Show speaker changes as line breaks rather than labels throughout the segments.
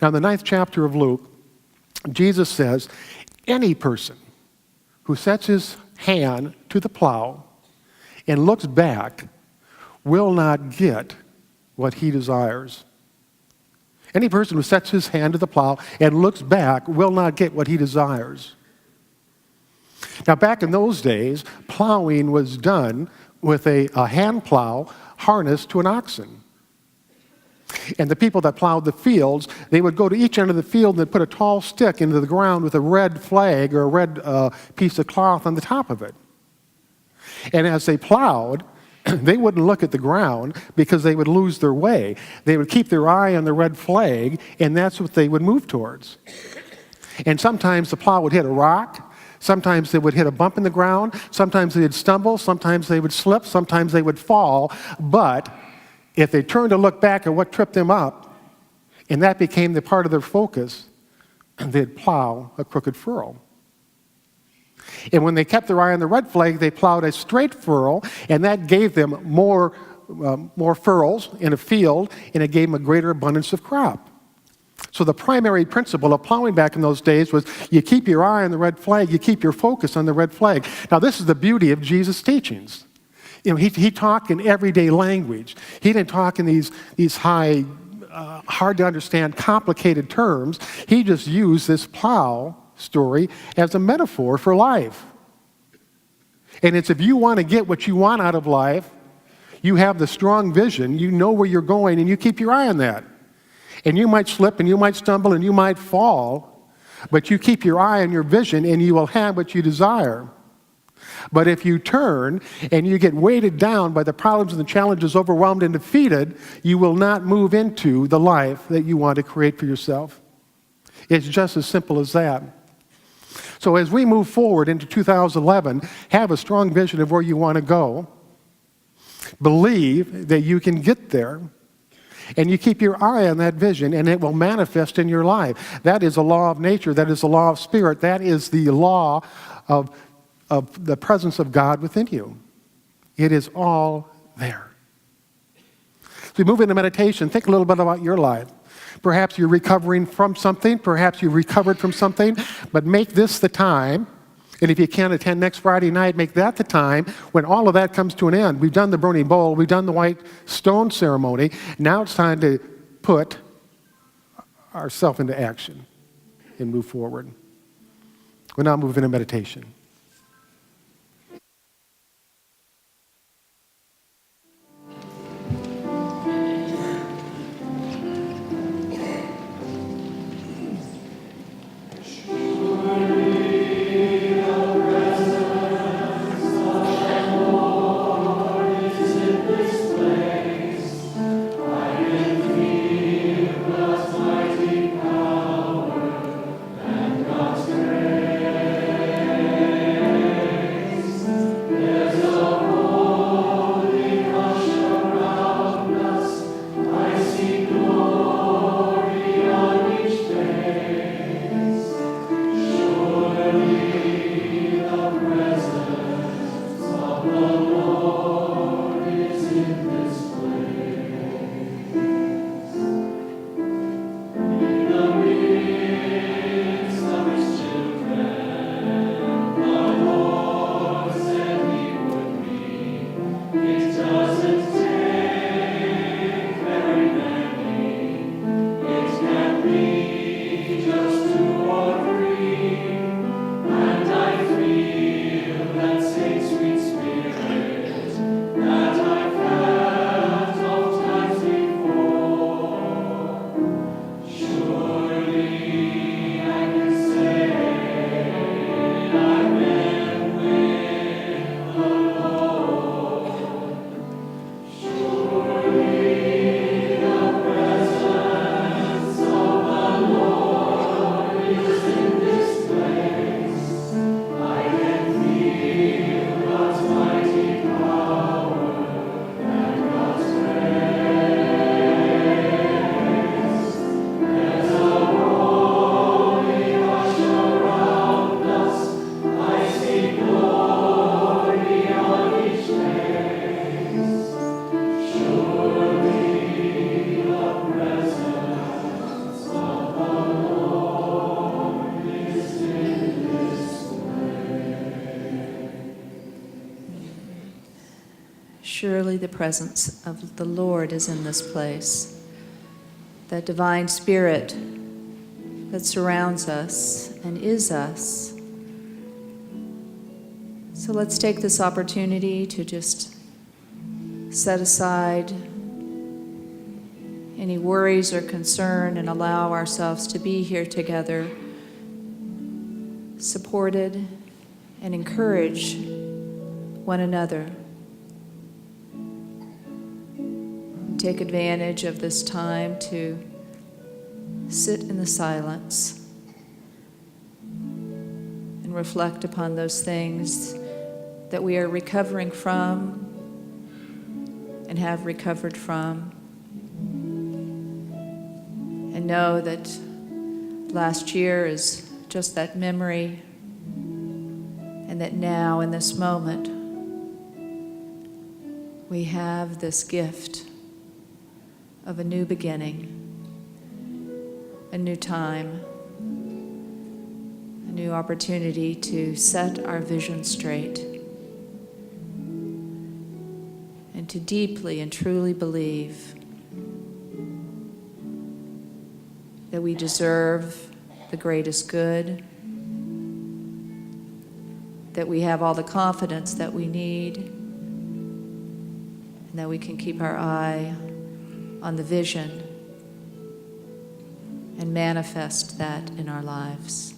Now, in the 9th chapter of Luke, Jesus says, any person who sets his hand to the plow and looks back will not get what he desires. Any person who sets his hand to the plow and looks back will not get what he desires. Now, back in those days, plowing was done with a hand plow harnessed to an oxen. And the people that plowed the fields, they would go to each end of the field and they'd put a tall stick into the ground with a red flag or a red piece of cloth on the top of it. And as they plowed, they wouldn't look at the ground because they would lose their way. They would keep their eye on the red flag, and that's what they would move towards. And sometimes the plow would hit a rock. Sometimes they would hit a bump in the ground. Sometimes they would stumble. Sometimes they would slip. Sometimes they would fall. But if they turned to look back at what tripped them up, and that became the part of their focus, they'd plow a crooked furrow. And when they kept their eye on the red flag, they plowed a straight furrow, and that gave them more furrows in a field, and it gave them a greater abundance of crop. So the primary principle of plowing back in those days was you keep your eye on the red flag, you keep your focus on the red flag. Now, this is the beauty of Jesus' teachings. You know, he talked in everyday language. He didn't talk in these high, hard to understand, complicated terms. He just used this plow story as a metaphor for life. And it's if you want to get what you want out of life, you have the strong vision, you know where you're going, and you keep your eye on that. And you might slip, and you might stumble, and you might fall, but you keep your eye on your vision, and you will have what you desire. But if you turn and you get weighted down by the problems and the challenges, overwhelmed and defeated, you will not move into the life that you want to create for yourself. It's just as simple as that. So as we move forward into 2011, have a strong vision of where you want to go. Believe that you can get there. And you keep your eye on that vision, and it will manifest in your life. That is a law of nature. That is a law of spirit. That is the law of the presence of God within you. It is all there. As we move into meditation, think a little bit about your life. Perhaps you're recovering from something. Perhaps you recovered from something. But make this the time, and if you can't attend next Friday night, make that the time when all of that comes to an end. We've done the burning bowl. We've done the white stone ceremony. Now it's time to put ourselves into action and move forward. We'll now move into meditation.
Surely the presence of the Lord is in this place. That divine spirit that surrounds us and is us. So let's take this opportunity to just set aside any worries or concern and allow ourselves to be here together, supported and encourage one another. Take advantage of this time to sit in the silence and reflect upon those things that we are recovering from and have recovered from. And know that last year is just that memory, and that now in this moment we have this gift of a new beginning, a new time, a new opportunity to set our vision straight and to deeply and truly believe that we deserve the greatest good, that we have all the confidence that we need, and that we can keep our eye on the vision and manifest that in our lives.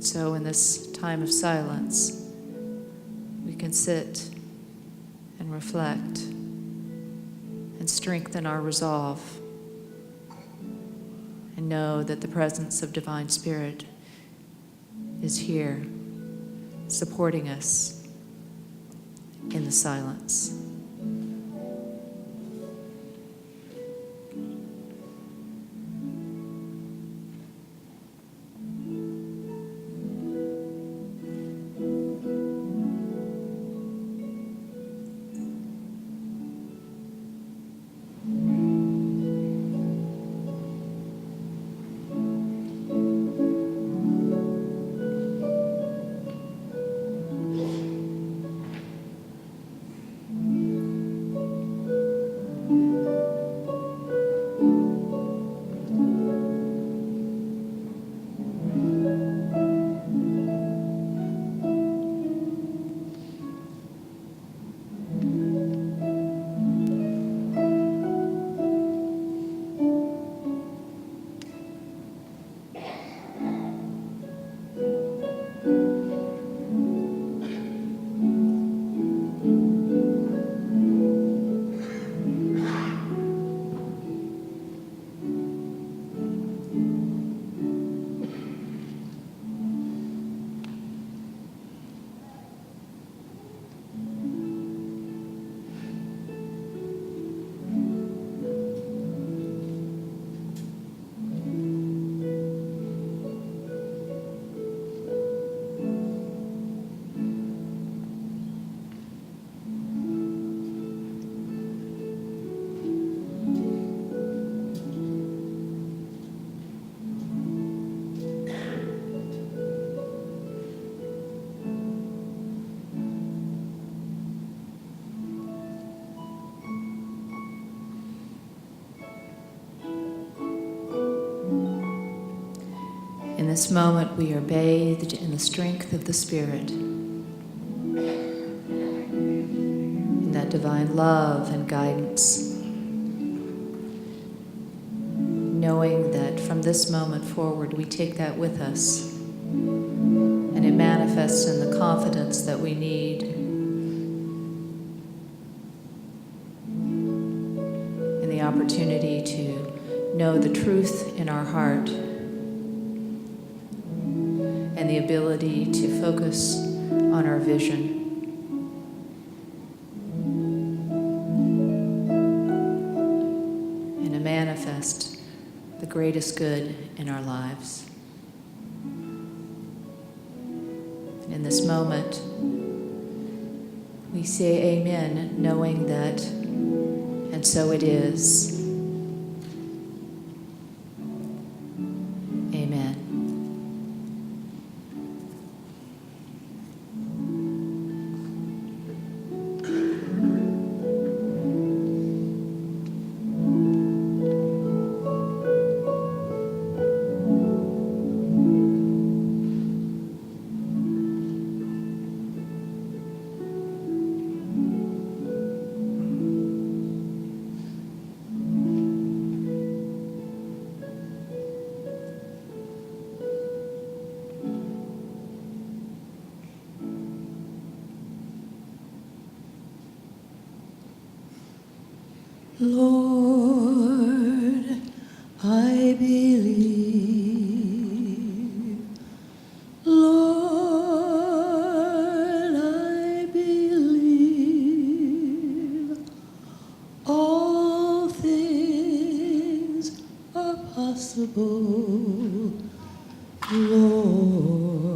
So in this time of silence, we can sit and reflect and strengthen our resolve and know that the presence of Divine Spirit is here, supporting us in the silence. In this moment, we are bathed in the strength of the Spirit, in that divine love and guidance, knowing that from this moment forward, we take that with us, and it manifests in the confidence that we need, in the opportunity to know the truth in our heart, and the ability to focus on our vision. And to manifest the greatest good in our lives. And in this moment, we say amen, knowing that, and so it is. Amen.
Lord, I believe. Lord, I believe. All things are possible. Lord,